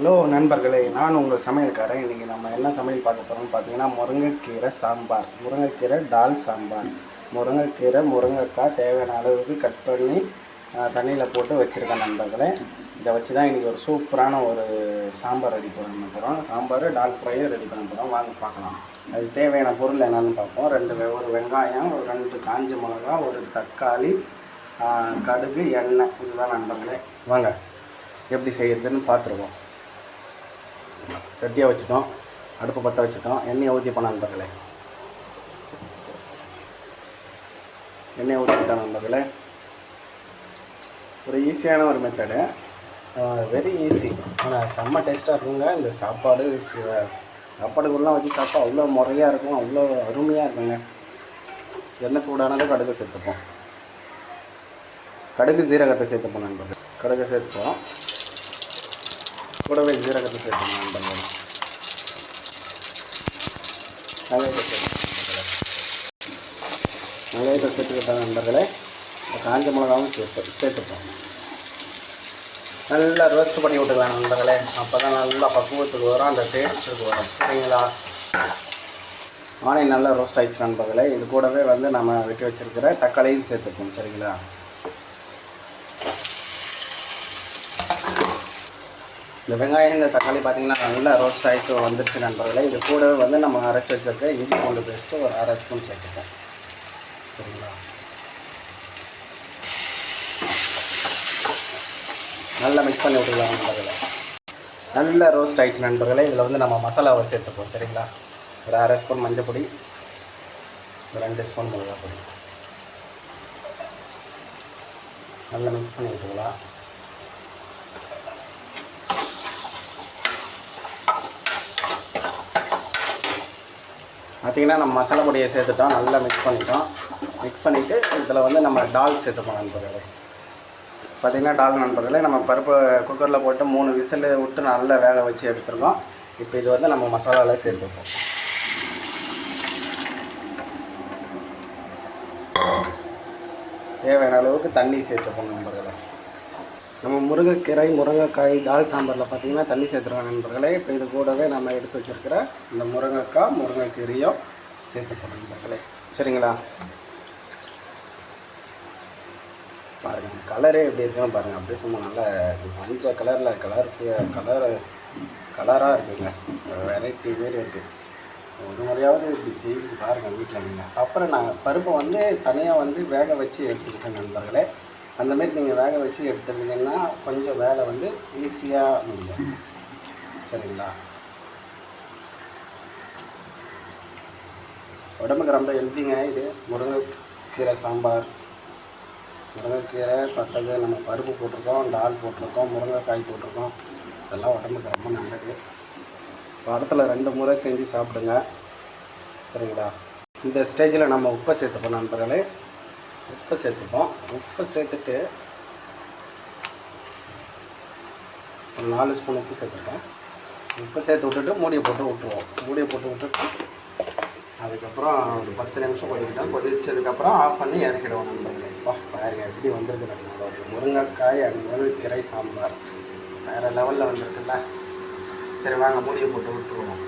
Hello நண்பர்களே, நான் உங்கள் சமையல்காரன். இன்றைக்கி நம்ம என்ன சமையல் பார்க்க போகிறோம்னு பார்த்தீங்கன்னா, முருங்கைக்கீரை சாம்பார், முருங்கைக்கீரை டால் சாம்பார். முருங்கைக்கீரை, முருங்கைக்காய் தேவையான அளவுக்கு கட் பண்ணி தண்ணியில் போட்டு வச்சுருக்கேன் நண்பர்களே. இதை வச்சு தான் இன்றைக்கி ஒரு சூப்பரான ஒரு சாம்பார் ரெடி பண்ண போகிறோம். சாம்பார் டால் ஃப்ரையும் ரெடி பண்ண போகிறோம். வாங்க பார்க்கலாம். அதுக்கு தேவையான பொருள் என்னென்னு பார்ப்போம். ஒரு வெங்காயம், ஒரு 2 காஞ்ச மிளகா, ஒரு தக்காளி, கடுகு, எண்ணெய். இதுதான் நண்பர்களே. வாங்க எப்படி செய்யறதுன்னு பார்த்துருவோம். சட்டியாக வச்சுட்டோம், அடுப்பு பற்ற வச்சுட்டோம், எண்ணெயை ஊற்றிப்போம் நண்பர்களே. எண்ணெயை ஊற்றிக்கிட்டோம் நண்பர்களே. ஒரு ஈஸியான ஒரு மெத்தடு, வெரி ஈஸி, ஆனால் செம்ம டேஸ்ட்டாக இருக்குங்க. இந்த சாப்பாடுக்குள்ளலாம் வச்சு சாப்பிட்டா அவ்வளோ முறையாக இருக்கும், அவ்வளோ அருமையாக இருக்குங்க. எண்ணெய் சூடானதை கடுகு சேர்த்துப்போம். கடுகு ஜீரகத்தை சேர்த்துப்போம் நண்பர்கள். கடுகு சேர்த்துப்போம், கூடவே ஜீரகத்தை சேர்த்துப்போம் நண்பர்கள். வெங்காயத்தை சேர்த்துக்கிட்டோம் நண்பர்களே. காஞ்ச மிளகாவும் சேர்த்துப்போம். நல்லா ரோஸ்ட் பண்ணி விட்டுக்கலாம் நண்பர்களே. அப்போ தான் நல்லா பக்குவத்துக்கு வரும், அந்த டேஸ்ட்டுக்கு வரும். சரிங்களா? ஆனியன் நல்லா ரோஸ்ட் ஆகிடுச்சு நண்பர்களே. இது கூடவே நம்ம வெட்டி வச்சுருக்கிற தக்காளியும் சேர்த்துப்போம். சரிங்களா? இந்த வெங்காயம், இந்த தக்காளி பார்த்திங்கன்னா நல்லா ரோஸ்ட் ஆகிட்டு வந்துருச்சு நண்பர்களே. இது கூடவே நம்ம அரைச்சி வச்சுருக்க இஞ்சி பூண்டு பேஸ்ட்டு ஒரு 1/2 ஸ்பூன் சேர்த்துப்போம். சரிங்களா? நல்லா மிக்ஸ் பண்ணி விட்டுக்கலாம் நண்பர்களே. நல்லா ரோஸ்ட் ஆகிடுச்சு நண்பர்களே. இதில் நம்ம மசாலாவை சேர்த்துப்போம். சரிங்களா? ஒரு 1/2 ஸ்பூன் மஞ்சள் பொடி, ஒரு 2 ஸ்பூன் மிளகாய் பொடி. நல்லா மிக்ஸ் பண்ணி விட்டுக்கலாம். பார்த்திங்கன்னா நம்ம மசாலா பொடியை சேர்த்துட்டோம், நல்லா மிக்ஸ் பண்ணிட்டோம். மிக்ஸ் பண்ணிவிட்டு இதில் நம்ம டால் சேர்த்துப்போம் நண்பர்களே. பார்த்திங்கன்னா டால் நண்பர்களே, நம்ம பருப்பு குக்கரில் போட்டு 3 விசில் விட்டு நல்லா வேக வச்சு எடுத்துருக்கோம். இப்போ இது நம்ம மசாலாவில் சேர்த்துப்போம். தேவையான அளவுக்கு தண்ணி சேர்த்துப்போம் நண்பர்களே. நம்ம முருங்கைக்கீரை, முருங்கைக்காய் டால் சாம்பாரில் பார்த்திங்கன்னா தண்ணி சேர்த்துருவோம் நண்பர்களே. இப்போ இது கூடவே நம்ம எடுத்து வச்சுருக்கிற இந்த முருங்கைக்காய், முருங்கைக்கீரையும் சேர்த்துப்போம் நண்பர்களே. சரிங்களா? பாருங்கள் கலரே எப்படி இருக்குன்னு பாருங்கள். அப்படியே சும்மா நல்லா மஞ்சள் கலரில் கலராக இருக்குங்க. வெரைட்டி மாரி இருக்குது. ஒரு முறையாவது இப்படி செய்து பாருங்கள் வீட்டில் நீங்கள். அப்புறம் நான் பருப்பை தனியாக வேக வச்சு எடுத்துக்கிட்டேன் நண்பர்களே. அந்தமாரி நீங்கள் வேக வச்சு எடுத்துக்கிட்டிங்கன்னா கொஞ்சம் வேலை ஈஸியாக முடியும். சரிங்களா? உடம்புக்கு ரொம்ப ஹெல்த்திங்க இது முருங்கைக்கீரை சாம்பார். முருங்கைக்கீரை பட்டது, நம்ம பருப்பு போட்டிருக்கோம், டால் போட்டிருக்கோம், முருங்கைக்காய் போட்டிருக்கோம். இதெல்லாம் உடம்புக்கு ரொம்ப நல்லது. வாரத்தில் 2 முறை செஞ்சு சாப்பிடுங்க. சரிங்களா? இந்த ஸ்டேஜில் நம்ம உப்பை சேர்த்துப்போம் நண்பர்களே. உப்பு சேர்த்துப்போம். உப்பு சேர்த்துட்டு ஒரு 4 ஸ்பூன் உப்பு சேர்த்துப்போம். உப்பு சேர்த்து விட்டுட்டு மூடியை போட்டு விட்டுருவோம். மூடியை போட்டு விட்டுட்டு அதுக்கப்புறம் ஒரு 10 நிமிஷம் கொதிக்கிட்டோம். கொதிச்சதுக்கப்புறம் ஆஃப் பண்ணி இறக்கிடுவோம் நண்பர்களே. பாருங்க எப்படி வந்திருக்கு நம்மளோடைய முருங்கைக்காய் அண்ட் முருங்கைக்கீரை சாம்பார். வேறு லெவலில் வந்திருக்குல்ல. சரி வாங்க மூடியை போட்டு விட்டுருவோம்.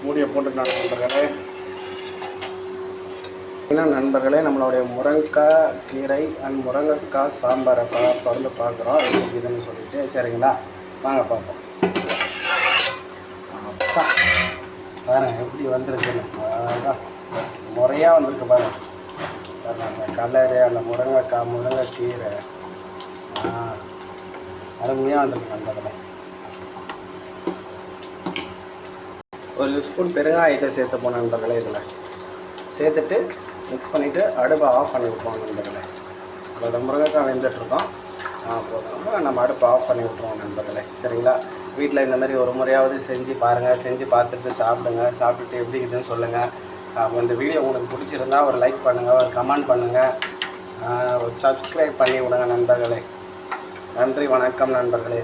மூடியை போட்டுட்டோம் நண்பர்களே. நண்பர்களே, நம்மளுடைய முருங்கைக்காய் கீரை அண்ட் முருங்கைக்காய் சாம்பாரை தொடர்ந்து பார்க்குறோம் எப்படி இதுன்னு சொல்லிட்டு. சரிங்களா? வாங்க பார்ப்போம். அப்பா பாருங்கள் எப்படி வந்திருக்குன்னு. அதான் முறையாக வந்திருக்கு பாருங்கள். அந்த கலரு, அந்த முருங்கைக்காய், முருங்கைக்கீரை அருமையாக வந்திருக்கு நண்பர்களே. ஒரு ஸ்பூன் பெருங்காயத்தை சேர்த்துப்போம் நண்பர்களே. இதில் சேர்த்துட்டு மிக்ஸ் பண்ணிவிட்டு அடுப்பை ஆஃப் பண்ணி விட்ருவோம் நண்பர்களே. அதோட முருங்கைக்காய் வெந்துட்டுருக்கோம். போதும், நம்ம அடுப்பை ஆஃப் பண்ணி விட்ருவோம் நண்பர்களே. சரிங்களா? வீட்டில் இந்த மாதிரி ஒரு முறையாவது செஞ்சு பாருங்கள். செஞ்சு பார்த்துட்டு சாப்பிடுங்க. சாப்பிட்டுட்டு எப்படி இருக்குதுன்னு சொல்லுங்கள். இந்த வீடியோ உங்களுக்கு பிடிச்சிருந்தா ஒரு லைக் பண்ணுங்கள், ஒரு கமெண்ட் பண்ணுங்கள், ஒரு சப்ஸ்கிரைப் பண்ணி விடுங்க நண்பர்களே. நன்றி, வணக்கம் நண்பர்களே.